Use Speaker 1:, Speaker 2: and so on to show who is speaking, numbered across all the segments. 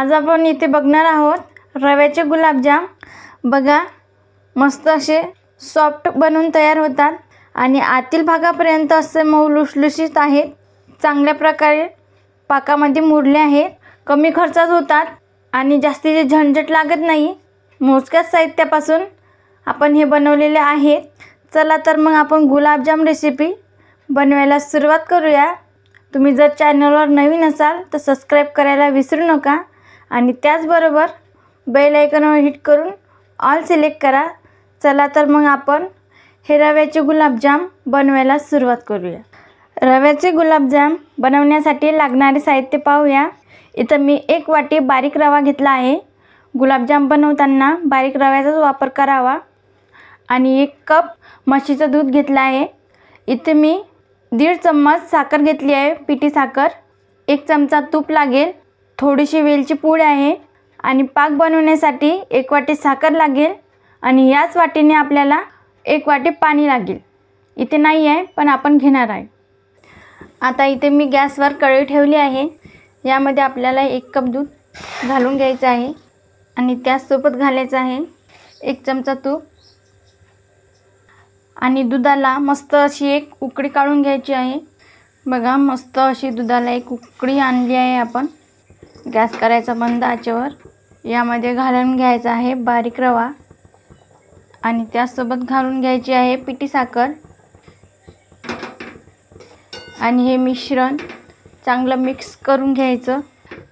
Speaker 1: आज आपण इथे बघणार आहोत रव्याचे गुलाबजाम। बघा, मस्त असे सॉफ्ट बनून तयार होतात आणि आतील भागापर्यंत असे मऊ लुसलुशीत आहेत। चांगल्या प्रकारे पाकामध्ये मुरले आहेत, कमी खर्चात होतात आणि जास्तीची झंझट लागत नाही। मोजक्याच साहित्यापासून आपण हे बनवलेले आहेत। चला तर मग आपण गुलाबजाम रेसिपी बनवायला सुरुवात करूया। तुम्ही जर चॅनलवर नवीन असाल तर सबस्क्राइब करायला विसरू नका आणि त्याचबरोबर बेल आयकॉनवर हिट करून ऑल सिलेक्ट करा। चला तर मग आपण हे रव्याचे गुलाबजाम बनवायला सुरुवात करूया। रव्याचे गुलाबजाम बनवण्यासाठी लागणारे साहित्य पाहूया। इथं मी 1 वाटी बारीक रवा घेतला आहे। गुलाबजाम बनवताना बारीक रव्याचाच वापर करावा। आणि 1 कप म्हशीचं दूध घेतलं आहे। इथे मी 1.5 चम्मच साखर घेतली आहे, पिठी साखर। 1 चमचा तूप लागेल, थोडीशी वेलची पूड आहे आणि पाक बनवण्यासाठी 1 वाटी साखर लागेल आणि याच वाटीने आपल्याला 1 वाटी पाणी लागेल। इथे नाही आहे पण आपण घेणार आहे। आता इथे मी गॅसवर कढई ठेवली आहे। यामध्ये आपल्याला 1 कप दूध घालून घ्यायचं आहे आणि त्यासोबत घालायचं आहे 1 चमचा तूप आणि दुधाला मस्त अशी एक उकळी काढून घ्यायची आहे। बघा, मस्त अशी दुधाला एक उकळी आणली आहे। आपण गॅस करायचा बंद आचेवर। यामध्ये घालून घ्यायचा आहे बारीक रवा आणि त्यासोबत घालून घ्यायची आहे पिठी साखर आणि हे मिश्रण चांगलं मिक्स करून घ्यायचं।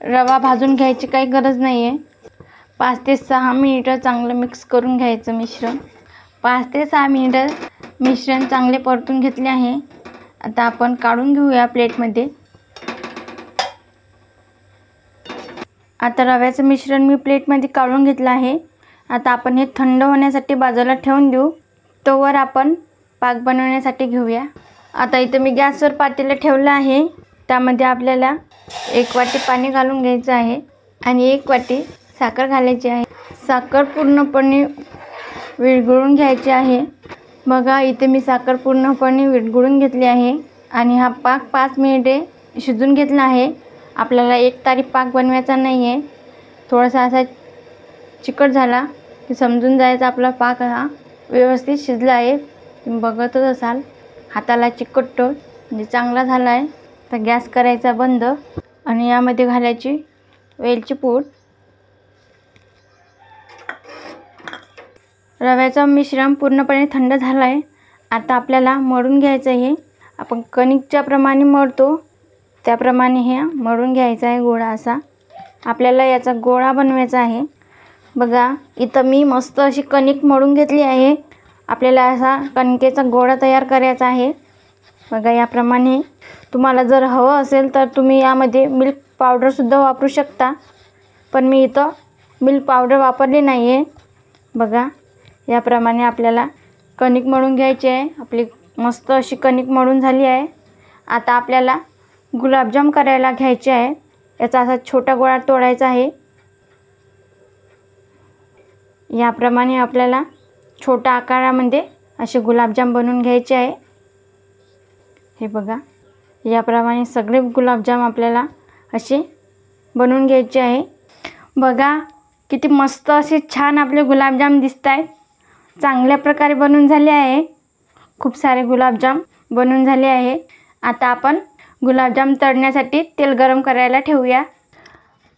Speaker 1: रवा भाजून घ्यायची काही गरज नाही आहे। 5 ते 6 मिनिटं चांगलं मिक्स करून घ्यायचं मिश्रण। 5 ते 6 मिनिटं मिश्रण चांगले परतून घेतले आहे। आता आपण काढून घेऊया प्लेटमध्ये। आता रव्याचं मिश्रण मी प्लेटमध्ये काढून घेतलं आहे। आता आपण हे थंड होण्यासाठी बाजूला ठेवून देऊ, तोवर आपण पाक बनवण्यासाठी घेऊया। आता इथे मी गॅसवर पातेलं ठेवलं आहे। त्यामध्ये आपल्याला 1 वाटी पाणी घालून घ्यायचं आहे आणि 1 वाटी साखर घालायची आहे। साखर पूर्णपणे विरघळून घ्यायची आहे। बघा, इथे मी साखर पूर्णपणे विरघळून घेतली आहे आणि हा पाक 5 मिनिटे शिजून घेतला आहे। आपल्याला एकतारी पाक बनवायचा नाही आहे। थोडासा असा चिकट झाला की समजून जायचं आपला पाक हा व्यवस्थित शिजला आहे। तुम्ही बघतच असाल, हाताला चिकटतो म्हणजे चांगला झाला आहे। तर गॅस करायचा बंद आणि यामध्ये घालायची वेलची पूड। रव्याचं मिश्रण पूर्णपणे थंड झालं आहे। आता आपल्याला मळून घ्यायचं आहे। आपण कणिकच्या प्रमाणे मळतो त्याप्रमाणे हे मळून घ्यायचा आहे गोळा असा। आपल्याला याचा गोळा बनवायचा आहे। बघा, इथं मी मस्त अशी कणिक मळून घेतली आहे। आपल्याला असा कणकेचा गोळा तयार करायचा आहे। बघा, याप्रमाणे तुम्हाला जर हवं असेल तर तुम्ही यामध्ये मिल्क पावडरसुद्धा वापरू शकता, पण मी इथं मिल्क पावडर वापरली नाही आहे। बघा, याप्रमाणे आपल्याला कणिक मळून घ्यायची आहे। आपली मस्त अशी कणिक मळून झाली आहे। आता आपल्याला गुलाबजाम करायला घ्यायचे आहे। याचा असा छोटा गोळा तोडायचा आहे। याप्रमाणे आपल्याला छोट्या आकारामध्ये असे गुलाबजाम बनवून घ्यायचे आहे। हे बघा, याप्रमाणे सगळे गुलाबजाम आपल्याला असे बनवून घ्यायचे आहे। बघा, किती मस्त असे छान आपले गुलाबजाम दिसत आहेत। चांगल्या प्रकारे बनवून झाले आहे। खूप सारे गुलाबजाम बनवून झाले आहे। आता आपण गुलाबजाम तळण्यासाठी तेल गरम करायला ठेवूया।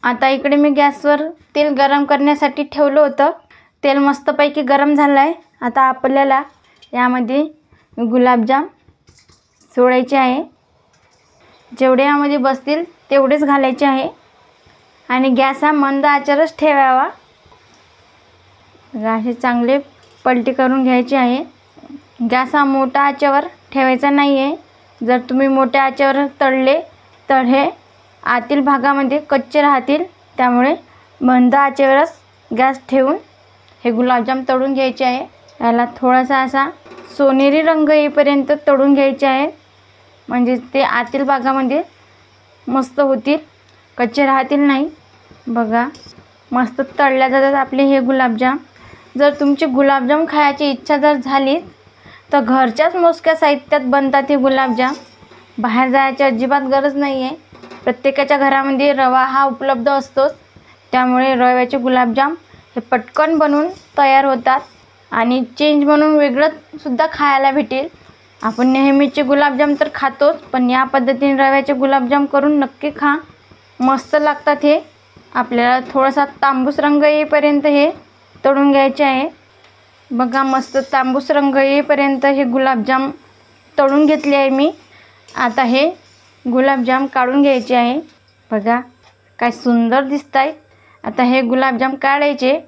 Speaker 1: आता इकडे मी गॅसवर तेल गरम करण्यासाठी ठेवलं होतं। तेल मस्तपैकी गरम झालं आहे। आता आपल्याला यामध्ये गुलाबजाम सोडायचे आहे। जेवढे यामध्ये बसतील तेवढेच घालायचे आहे आणि गॅस हा मंद आचेवरच ठेवावा। असे चांगले पलटी करून घ्यायचे आहे। गॅस हा मोठ्या आचेवर ठेवायचा नाही आहे। जर तुम्ही मोठ्या आचेवर तळले तर हे आतील भागामध्ये कच्चे राहतील। त्यामुळे मंद आचेवरच गॅस ठेवून हे गुलाबजाम तळून घ्यायचे आहे। याला थोडासा असा सोनेरी रंग येईपर्यंत तळून घ्यायचे आहे, म्हणजे ते आतील भागामध्ये मस्त होतील, कच्चे राहतील नाही। बघा, मस्त तळल्या जातात आपले हे गुलाबजाम। जर तुमची गुलाबजाम खायची इच्छा जर झाली तर घरच्याच मोजक्या साहित्यात बनतात हे गुलाबजाम। बाहेर जायची अजिबात गरज नाही आहे। प्रत्येकाच्या घरामध्ये रवा हा उपलब्ध असतोच। त्यामुळे रव्याचे गुलाबजाम हे पटकन बनवून तयार होतात आणि चेंज म्हणून वेगळं सुद्धा खायला भेटेल. आपण नेहमीचे गुलाबजाम तर खातोच, पण या पद्धतीने रव्याचे गुलाबजाम करून नक्की खा, मस्त लागतात. हे आपल्याला थोडासा तांबूस रंग येईपर्यंत हे तळून घ्यायचे आहे. बघा, मस्त तांबूस रंग येईपर्यंत हे गुलाबजाम तळून घेतले आहे मी. आता हे गुलाबजाम काढून घ्यायचे आहे. बघा काय सुंदर दिसत आहे. आता हे गुलाबजाम काढायचे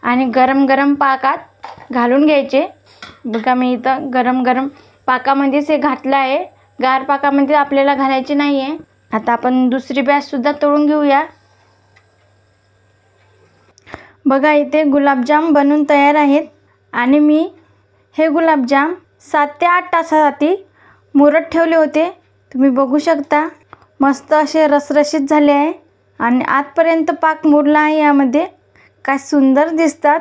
Speaker 1: आणि गरम गरम पाकात घालून घ्यायचे. बघा, मी इथं गरम गरम पाकामध्येच हे घातलं आहे, गार पाकामध्ये आपल्याला घालायचे नाही आहे. आता आपण दुसरी बॅचसुद्धा तळून घेऊया. बघा, इथे गुलाबजाम बनून तयार आहेत आणि मी हे गुलाबजाम 7 ते 8 तासासाठी मुरत ठेवले होते. तुम्ही बघू शकता, मस्त असे रसरशीत झाले आहे आणि आतपर्यंत पाक मुरला आहे. यामध्ये काय सुंदर दिसतात.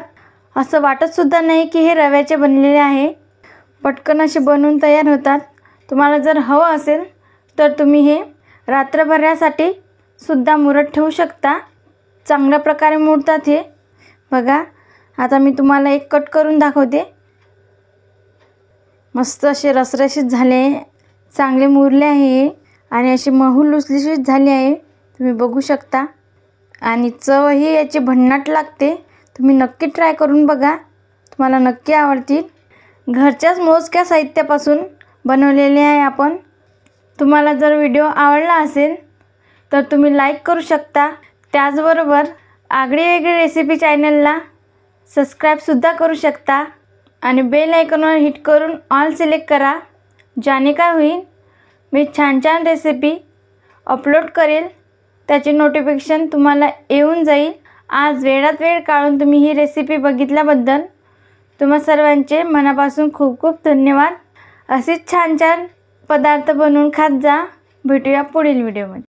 Speaker 1: असं वाटतसुद्धा नाही की हे रव्याचे बनलेले आहे. पटकन असे बनवून तयार होतात. तुम्हाला जर हवं असेल तर तुम्ही हे रात्रभरासाठी सुद्धा मुरत ठेवू शकता. चांगल्या प्रकारे मुरतात हे. बघा, आता मी तुम्हाला एक कट करून दाखवते. मस्त असे रसरशीत झाले, चांगले मुरले आहे आणि असे मऊ लुसलुशीत झाले आहे. तुम्ही बघू शकता आणि चवही याची भन्नाट लागते. तुम्ही नक्की ट्राय करून बघा, तुम्हाला नक्की आवडतील. घरच्याच मोजक्या साहित्यापासून बनवलेले आहे आपण. तुम्हाला जर व्हिडिओ आवडला असेल तर तुम्ही लाईक करू शकता. त्याचबरोबर आगळी वेगळी रेसिपी चॅनलला सबस्क्राईबसुद्धा करू शकता आणि बेल आयकॉनवर हिट करून ऑल सिलेक्ट करा. ज्याने काय होईल, मी छान छान रेसिपी अपलोड करेल त्याचे नोटिफिकेशन तुम्हाला येऊन जाईल. आज वेळात वेळ काढून तुम्ही ही रेसिपी बघितल्याबद्दल तुम्हा सर्वांचे मनापासून खूप खूप धन्यवाद. असेच छान छान पदार्थ बनवून खात जा. भेटूया पुढील व्हिडिओमध्ये.